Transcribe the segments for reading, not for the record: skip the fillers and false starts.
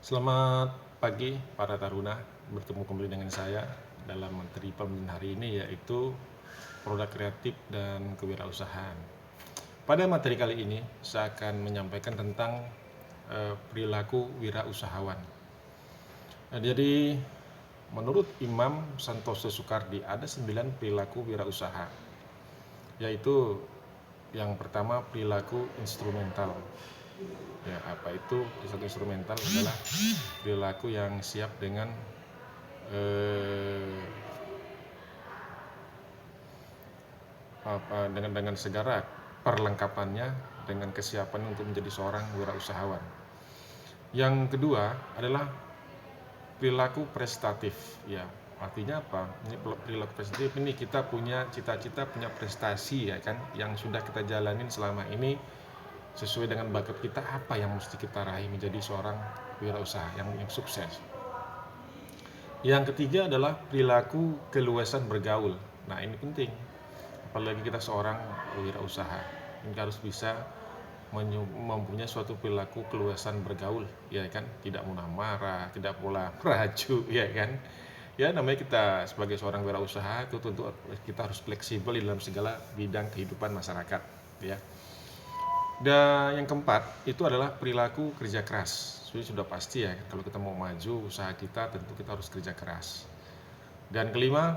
Selamat pagi para taruna, bertemu kembali dengan saya dalam materi pembelajaran hari ini yaitu produk kreatif dan kewirausahaan. Pada materi kali ini saya akan menyampaikan tentang perilaku wirausahawan. Jadi menurut Imam Santoso Soekardi ada 9 perilaku wirausaha, yaitu yang pertama perilaku instrumental. Ya, apa itu perilaku instrumental? Adalah perilaku yang siap dengan eh, dengan segala perlengkapannya, dengan kesiapan untuk menjadi seorang wirausahawan. Yang kedua adalah perilaku prestatif. Ya, artinya apa? Ini perilaku prestatif ini kita punya cita-cita, punya prestasi ya kan, yang sudah kita jalanin selama ini sesuai dengan bakat kita, apa yang mesti kita raih menjadi seorang wirausaha yang sukses. Yang ketiga adalah perilaku keluasan bergaul. Nah, ini penting. Apalagi kita seorang wirausaha, ini harus bisa mempunyai suatu perilaku keluasan bergaul, ya kan? Tidak mudah marah, tidak pula meracu, ya kan? Ya, namanya kita sebagai seorang wirausaha itu tentu kita harus fleksibel di dalam segala bidang kehidupan masyarakat, ya. Dan yang keempat itu adalah perilaku kerja keras. Sudah pasti ya, kalau kita mau maju usaha kita tentu kita harus kerja keras. Dan kelima,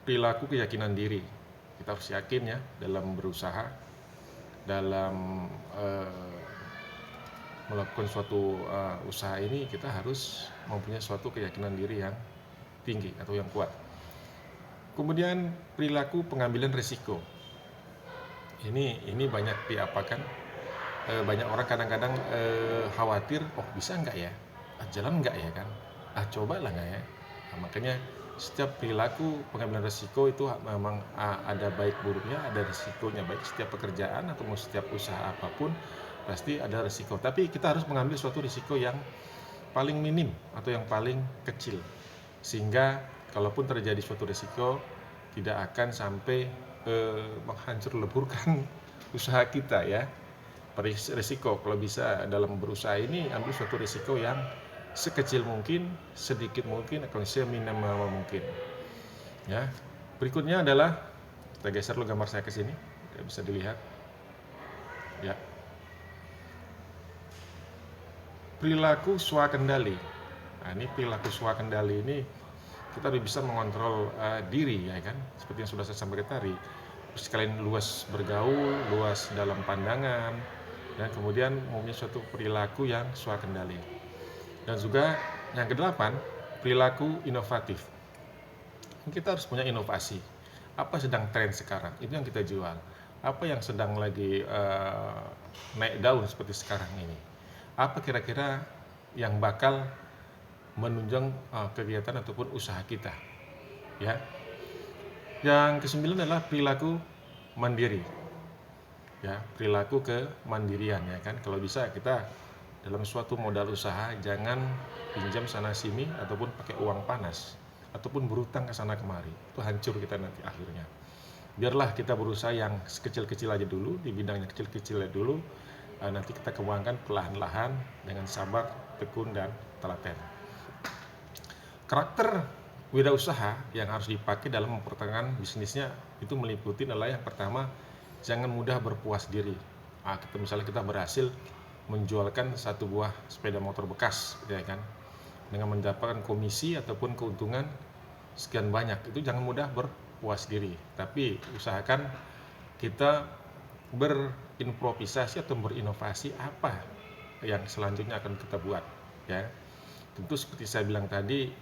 perilaku keyakinan diri. Kita harus yakin ya dalam berusaha, dalam melakukan suatu usaha ini kita harus mempunyai suatu keyakinan diri yang tinggi atau yang kuat. Kemudian perilaku pengambilan risiko. Ini banyak diapakan. Banyak orang kadang-kadang khawatir, oh bisa nggak ya? Jalan nggak ya kan? Cobalah nggak ya? Nah, makanya setiap perilaku pengambilan risiko itu memang ada baik buruknya, ada risikonya, baik setiap pekerjaan atau setiap usaha apapun pasti ada risiko. Tapi kita harus mengambil suatu risiko yang paling minim atau yang paling kecil, sehingga kalaupun terjadi suatu risiko tidak akan sampai menghancur leburkan usaha kita ya. Risiko kalau bisa dalam berusaha ini ambil suatu risiko yang sekecil mungkin, sedikit mungkin, atau seminimal mungkin. Ya, berikutnya adalah kita geser dulu gambar saya ke sini, bisa dilihat. Ya, perilaku swakendali. Nah, ini perilaku swakendali ini kita harus bisa mengontrol diri ya kan, seperti yang sudah saya sampaikan tadi. Sekalian luas bergaul, luas dalam pandangan, dan kemudian mempunyai suatu perilaku yang swakendali. Dan juga yang kedelapan, perilaku inovatif. Kita harus punya inovasi. Apa sedang tren sekarang? Itu yang kita jual. Apa yang sedang lagi naik daun seperti sekarang ini? Apa kira-kira yang bakal menunjang kegiatan ataupun usaha kita? Ya. Yang kesembilan adalah perilaku mandiri. Ya, perilaku kemandirian ya kan. Kalau bisa kita dalam suatu modal usaha jangan pinjam sana sini ataupun pakai uang panas ataupun berutang ke sana kemari. Itu hancur kita nanti akhirnya. Biarlah kita berusaha yang kecil-kecil aja dulu, di bidang yang kecil-kecil aja dulu. Nanti kita kembangkan perlahan-lahan dengan sabar, tekun dan telaten. Karakter wirausaha yang harus dipakai dalam mempertahankan bisnisnya itu meliputi adalah yang pertama, jangan mudah berpuas diri. Misalnya kita berhasil menjualkan satu buah sepeda motor bekas, ya kan, dengan mendapatkan komisi ataupun keuntungan sekian banyak, itu jangan mudah berpuas diri. Tapi usahakan kita berimprovisasi atau berinovasi apa yang selanjutnya akan kita buat. Ya, tentu seperti saya bilang tadi,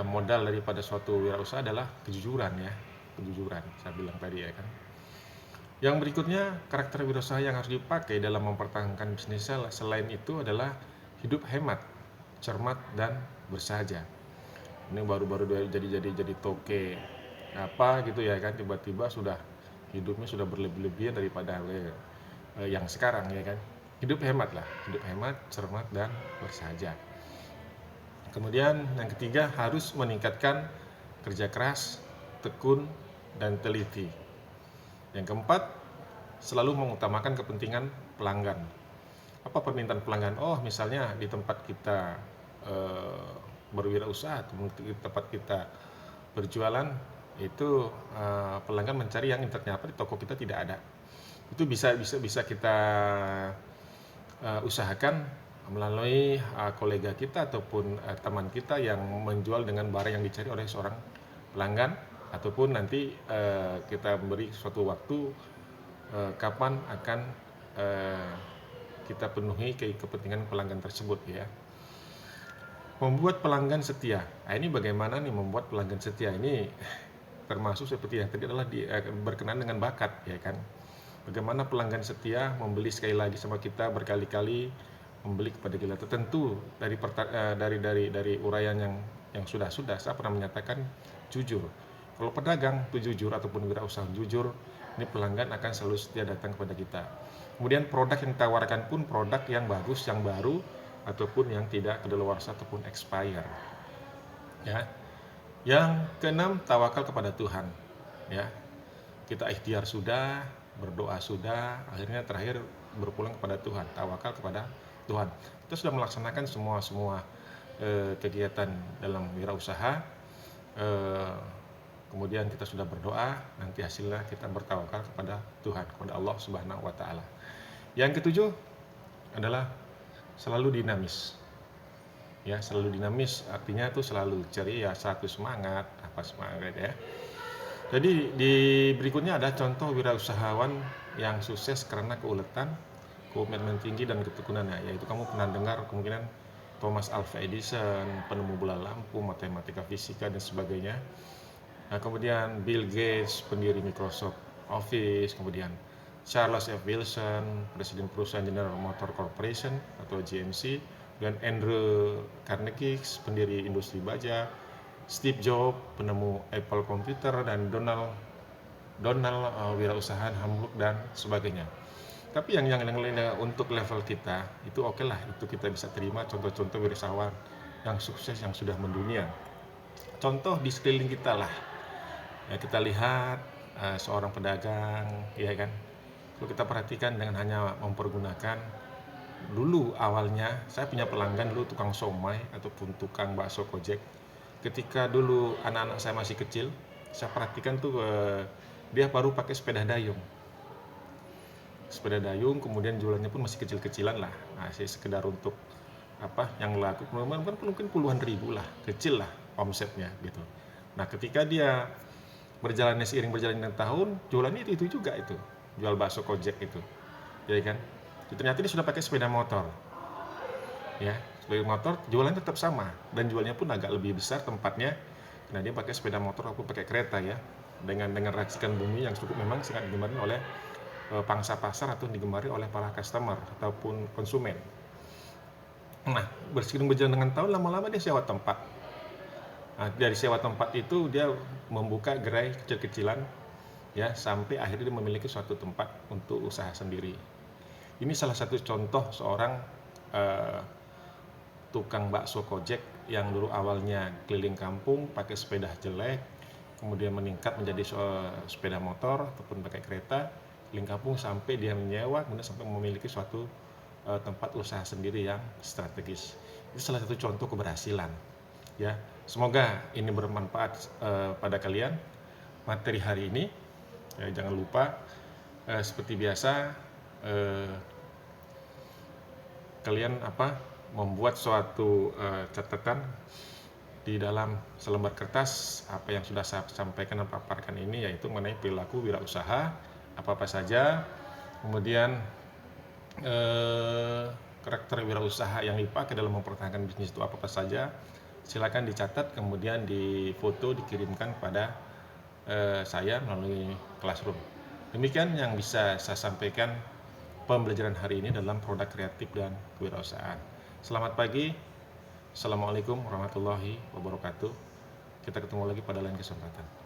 modal daripada suatu wirausaha adalah kejujuran ya, kejujuran. Saya bilang tadi ya kan. Yang berikutnya, karakter wirausaha yang harus dipakai dalam mempertahankan bisnisnya selain itu adalah hidup hemat, cermat dan bersahaja. Ini baru-baru jadi toke apa gitu ya kan, tiba-tiba sudah hidupnya sudah berlebih-lebihan daripada yang sekarang ya kan. Hidup hemat lah, hidup hemat, cermat dan bersahaja. Kemudian yang ketiga, harus meningkatkan kerja keras, tekun dan teliti. Yang keempat, selalu mengutamakan kepentingan pelanggan. Apa permintaan pelanggan? Oh, misalnya di tempat kita eh, berwirausaha atau di tempat kita berjualan itu pelanggan mencari yang internetnya apa di toko kita tidak ada. Itu bisa kita usahakan melalui kolega kita ataupun teman kita yang menjual dengan barang yang dicari oleh seorang pelanggan, ataupun nanti kita beri suatu waktu kapan akan kita penuhi kepentingan pelanggan tersebut ya. Membuat pelanggan setia. Nah, ini bagaimana nih membuat pelanggan setia ini termasuk seperti yang tadi adalah berkenaan dengan bakat ya kan. Bagaimana pelanggan setia membeli sekali lagi sama kita berkali-kali, membeli kepada kita. Tentu dari uraian yang sudah saya pernah menyatakan jujur. Kalau pedagang itu jujur ataupun wirausaha jujur, ini pelanggan akan selalu setia datang kepada kita. Kemudian produk yang ditawarkan pun produk yang bagus, yang baru, ataupun yang tidak kedaluarsa ataupun expire. Ya. Yang keenam, tawakal kepada Tuhan. Ya. Kita ikhtiar sudah, berdoa sudah, akhirnya terakhir berpulang kepada Tuhan, tawakal kepada Tuhan. Kita sudah melaksanakan semua kegiatan dalam wirausaha, kemudian kita sudah berdoa, nanti hasilnya kita bertawakal kepada Tuhan, kepada Allah Subhanahu wa Ta'ala. Yang ketujuh adalah selalu dinamis. Ya, selalu dinamis artinya itu selalu ceria, satu semangat, semangat ya. Jadi di berikutnya ada contoh wirausahawan yang sukses karena keuletan, komitmen tinggi dan ketekunannya, yaitu kamu pernah dengar kemungkinan Thomas Alva Edison, penemu bola lampu, matematika, fisika dan sebagainya. Nah, kemudian Bill Gates, pendiri Microsoft Office, kemudian Charles F. Wilson, presiden perusahaan General Motor Corporation atau GMC, dan Andrew Carnegie, pendiri industri baja, Steve Jobs, penemu Apple Computer, dan Donald wirausahaan Hamburg dan sebagainya. Tapi yang untuk level kita itu oke lah, itu kita bisa terima contoh-contoh wirausahawan yang sukses yang sudah mendunia. Contoh di sekeliling kita lah, ya, kita lihat seorang pedagang, ya kan. Kalau kita perhatikan dengan hanya mempergunakan dulu awalnya, saya punya pelanggan dulu tukang somai ataupun tukang bakso kojek. Ketika dulu anak-anak saya masih kecil, saya perhatikan tuh dia baru pakai sepeda dayung, kemudian jualannya pun masih kecil-kecilan lah, masih sekedar untuk yang laku mungkin puluhan ribu lah, kecil lah omsetnya gitu. Nah, ketika dia seiring berjalannya tahun, jualannya itu juga itu, jual bakso kojek itu, ya kan. Ternyata dia sudah pakai sepeda motor, ya. Sepeda motor jualannya tetap sama dan jualnya pun agak lebih besar tempatnya karena dia pakai sepeda motor ataupun pakai kereta ya, dengan racikan bumi yang cukup memang sangat digemari oleh pangsa pasar atau digemari oleh para customer ataupun konsumen. Nah, seiring berjalan dengan tahun, lama-lama dia sewa tempat. Nah, dari sewa tempat itu dia membuka gerai kecil-kecilan ya, sampai akhirnya dia memiliki suatu tempat untuk usaha sendiri. Ini salah satu contoh seorang tukang bakso kojek yang dulu awalnya keliling kampung pakai sepeda jelek, kemudian meningkat menjadi sepeda motor ataupun pakai kereta keliling kampung sampai dia menyewa, kemudian sampai memiliki suatu tempat usaha sendiri yang strategis. Itu salah satu contoh keberhasilan. Ya, semoga ini bermanfaat pada kalian materi hari ini. Ya, jangan lupa seperti biasa kalian membuat suatu catatan di dalam selembar kertas apa yang sudah saya sampaikan dan paparkan ini, yaitu mengenai perilaku wirausaha apa saja, kemudian karakter wirausaha yang dipakai dalam mempertahankan bisnis itu apa saja. Silakan dicatat, kemudian difoto, dikirimkan pada saya melalui Classroom. Demikian yang bisa saya sampaikan pembelajaran hari ini dalam produk kreatif dan kewirausahaan. Selamat pagi. Assalamualaikum warahmatullahi wabarakatuh. Kita ketemu lagi pada lain kesempatan.